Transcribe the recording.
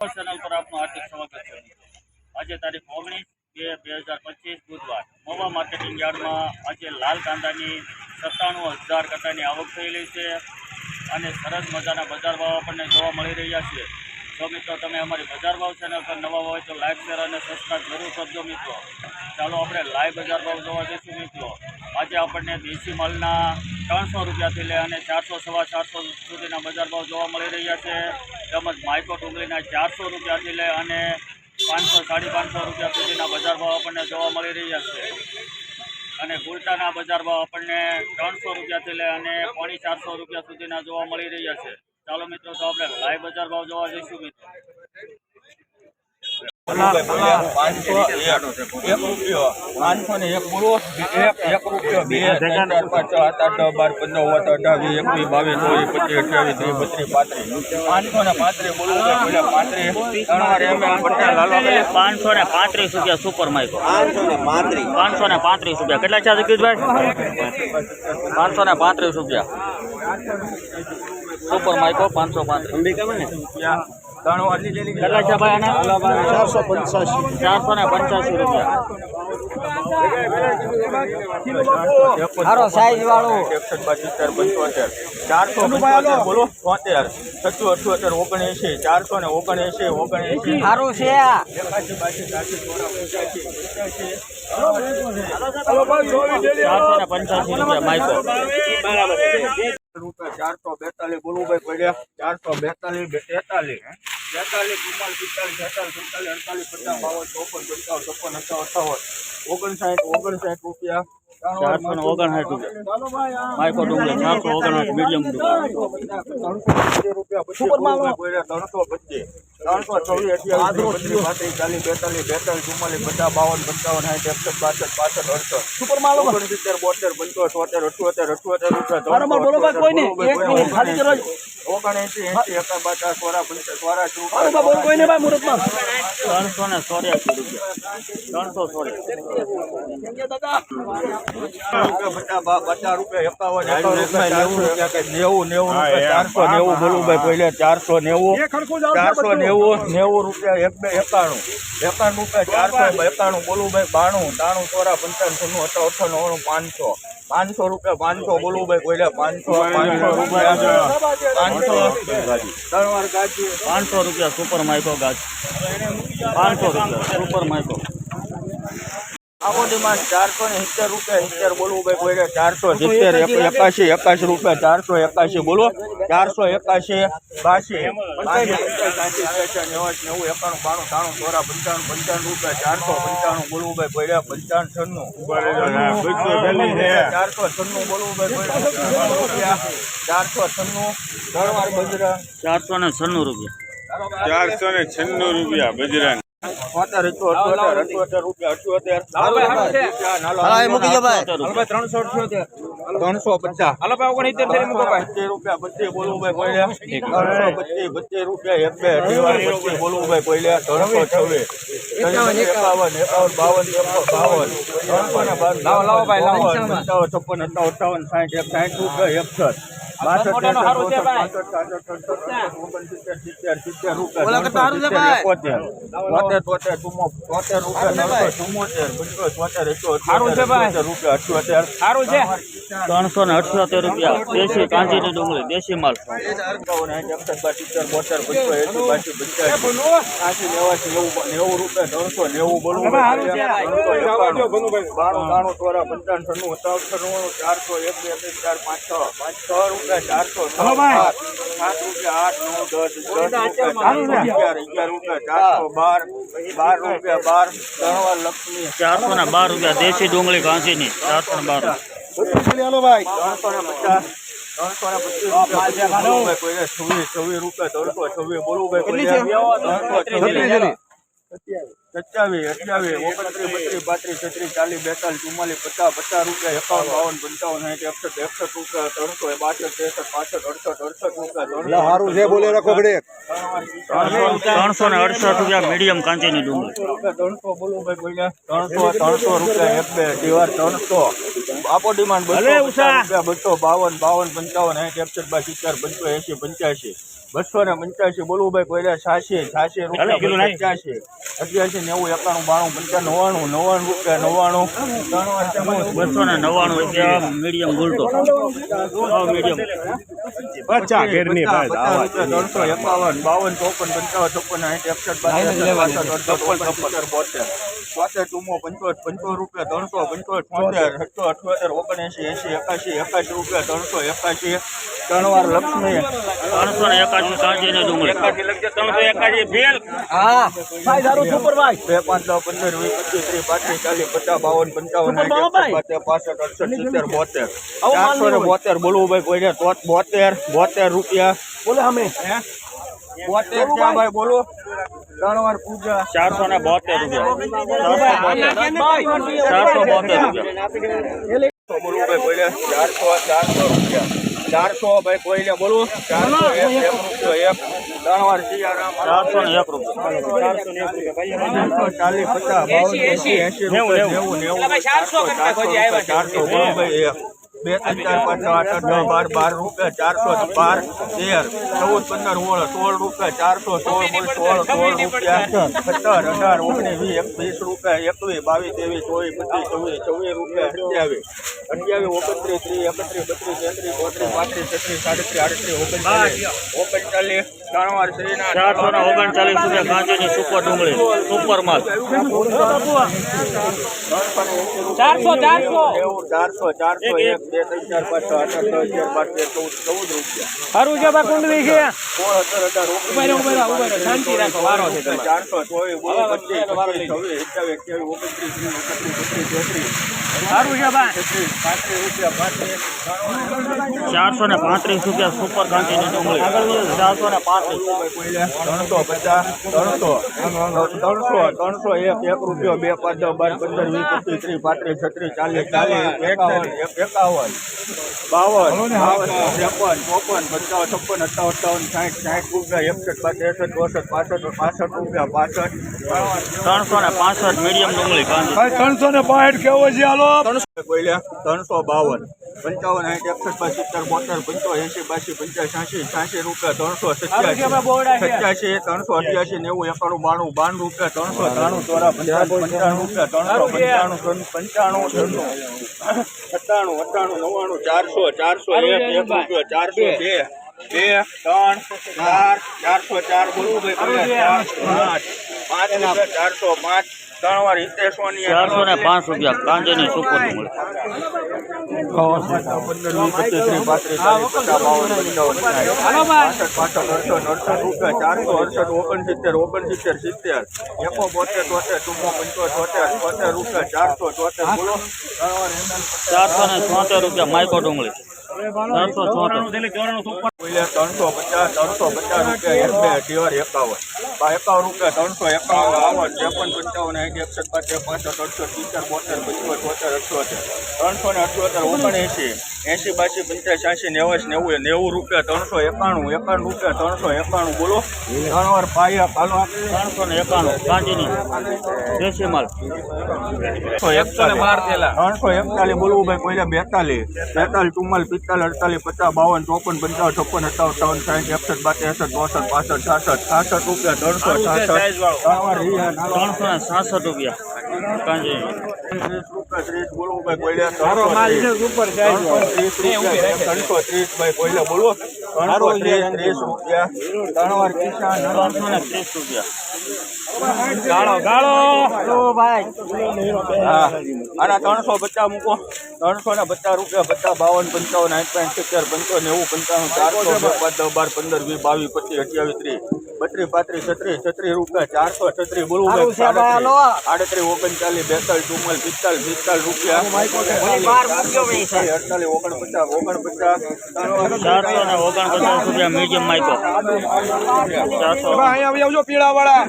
Channel પર આપનું હાર્દિક સ્વાગત છે। આજે તારીખ 19/2/2025 બુધવાર મહુવા માર્કેટિંગ યાર્ડમાં આજે લાલ કાંદાની 97,000 કટ્ટાની આવક થયેલી છે અને સરસ મજાના બજાર ભાવ આપણને જોવા મળી રહ્યા છે। જો મિત્રો તમે અમારી બજાર ભાવ ચેનલ પર નવા હોય તો લાઈક શેર અને સબસ્ક્રાઈબ જરૂર કરજો મિત્રો। ચાલો આપણે લાઈવ બજાર ભાવ જોવા જઈશું મિત્રો। આજે આપણને દેશી માલના 300 રૂપિયાથી લઈ અને 400 સવા 400 સુધીના બજાર ભાવ જોવા મળી રહ્યા છે। તેમજ માઇકો ડુંગળીના 400 રૂપિયાથી લઈ અને 500 550 રૂપિયા સુધીના બજાર ભાવ આપણને જોવા મળી રહ્યા છે અને ગુલટાના બજાર ભાવ આપણને 300 રૂપિયાથી લઈ અને 450 રૂપિયા સુધીના જોવા મળી રહ્યા છે। ચાલો મિત્રો તો આપણે લાઈવ બજાર ભાવ જોવા જઈશું મિત્રો। 501 રૂપિયો 501 બોલો 1 રૂપિયો 2 3 4 5 6 7 8 9 10 11 12 13 14 15 16 17 18 19 20 535 બોલો 535 રૂપિયા સુપર માઇકો 535 રૂપિયા કેટલા છે જગદીશભાઈ 535 રૂપિયા સુપર માઇકો 535 અંબિકામાં ને કેટલા છે ભાઈ આના 485 રૂપિયા સારો સાઈઝ વાળો 475 બોલો 73 78 79 479 સારું છે 485 રૂપિયા માઇકો રૂપિયા 442 બોલું ભાઈ પડ્યા 442 43 રૂપિયા 459 માઇકો ડુંગળી 459 મીડિયમ સુપર માલ 325 324 સુપર માલ 69 72 75 78 ₹90 રૂપિયા 91 રૂપિયા બોલું ભાઈ 92 93 500 રૂપિયા 500 બોલું ભાઈ કોઈલા 500 રૂપિયા 500 રૂપિયા સુપર માઇકો ગાજ 500 રૂપિયા સુપર માઇકો આવો ડિમાન્ડ 470 રૂપિયા 70 બોલવું ભાઈ કોઈ 470 81 રૂપિયા 481 બોલો 481 82 રૂપિયા 495 બોલવું ભાઈ કોઈ 95 496 બોલવું ભાઈ 496 496 રૂપિયા બજરા 378 રૂપિયા 350 બોલવું ભાઈ 325 રૂપિયા બોલવું ભાઈ કોઈલા 326 378 રૂપિયા દેશી કાંજીની ડુંગળી દેશી માલ 90 રૂપિયા દેશી ડુંગળી કાંજીની 412 ભાઈ 325 રૂપિયા બોલવું ભાઈ 27 27 28 32 33 40 42 રૂપિયા 51 રૂપિયા સારું છે બોલે રાખો ઘડે 368 રૂપિયા મીડિયમ કાંચીની ડુંગળી 300 બોલું ભાઈ બોલ્યા 300 રૂપિયા 300 આપો ડિમાન્ડ 252 52 55 55 60 62 70 75 80 85 285 બોલુભાઈ કોયલા 86 રૂપિયા 85 88 90 91 92 95 99 રૂપિયા 99 299 મીડિયમ ગુલટો મીડિયમ 50 ઘેરની ભાઈ 351 52 54 55 56 62 63 ટુમો 55 રૂપિયા 375 78 80 81 રૂપિયા 381 ત્રણ વાર લક્ષ્મી 381 કાંજી ને ડુંગળી 381 ભેલ હા ભાઈ દારૂ સુપર ભાઈ 2 5 10 15 20 25 30 40 50 52 55 65 472 બોલવું ભાઈ કોઈ 72 રૂપિયા બોલે અમે 72 ક્યાં ભાઈ બોલો ત્રણ વાર પૂજા 472 રૂપિયા 472 બોલવું ભાઈ કોઈ 400 રૂપિયા 400 ભાઈ કોઈને બોલું 401 રૂપિયો 1 ત્રણ વાર સિયારામ 401 રૂપિયા 440 50 52 80 400 બોલો ભાઈ 1 2 3 4 5 6 8 9 12 રૂપિયા 412 13 15 16 16 રૂપિયા 400 16 17 18 19 20 21 22 23 24 25 26 27 28 ત્રણ વાર શ્રીના 439 રૂપિયા કાંજીની સુપર ડુંગળી સુપર માલ 400 1 2 3 4 5 6 8 9 10 12 14 રૂપિયા હારું છે બા કુંડલી છે 16 17 ઉભા શાંતિ રાખો વારો છે 424 હારું છે બા 435 રૂપિયા સુપર કાંજીની ડુંગળી 435 1 રૂપિયો 2 5 10 12 15 20 25 30 35 36 40 41 52 365 મીડિયમ ડુંગળી કાંજી 365 કેવો છે હાલો 352 55 60 71 72 75 80 85 રૂપિયા 387 388 90 91 92 રૂપિયા 393 રૂપિયા 395 97 રૂપિયા 400 2 3 4 404 બોલવું ભાઈ 5 405 ત્રણ વાર 405 રૂપિયા કાંજીની સુપર ડુંગળી 474 રૂપિયા માઇકો ડુંગળી 374 350 રૂપિયા 51 રૂપિયા 351 53 80 82 85 90 રૂપિયા 391 રૂપિયા 391 ત્રણ વાર પાયા પાલો 391 કાંજીની દેશી માલ 341 બોલવું ભાઈ કોઈ 42 44 44 44 366 રૂપિયા કાંજી 30 બોલવું ભાઈ કોઈ 330 ભાઈ કોઈ બોલો 330 રૂપિયા ત્રણ વાર કિસાન 330 રૂપિયા ગાળો ભાઈ હા આના 350 મૂકો 350 રૂપિયા 50 52 55 55 90 95 400 5 10 12 15 20 22 25 28 30 32 35 રૂપિયા 436 બોલવું ભાઈ 38 39 42 44 રૂપિયા 48 449 રૂપિયા મીડિયમ માઇકો 400 અહીંયા આવજો પીળા વાળા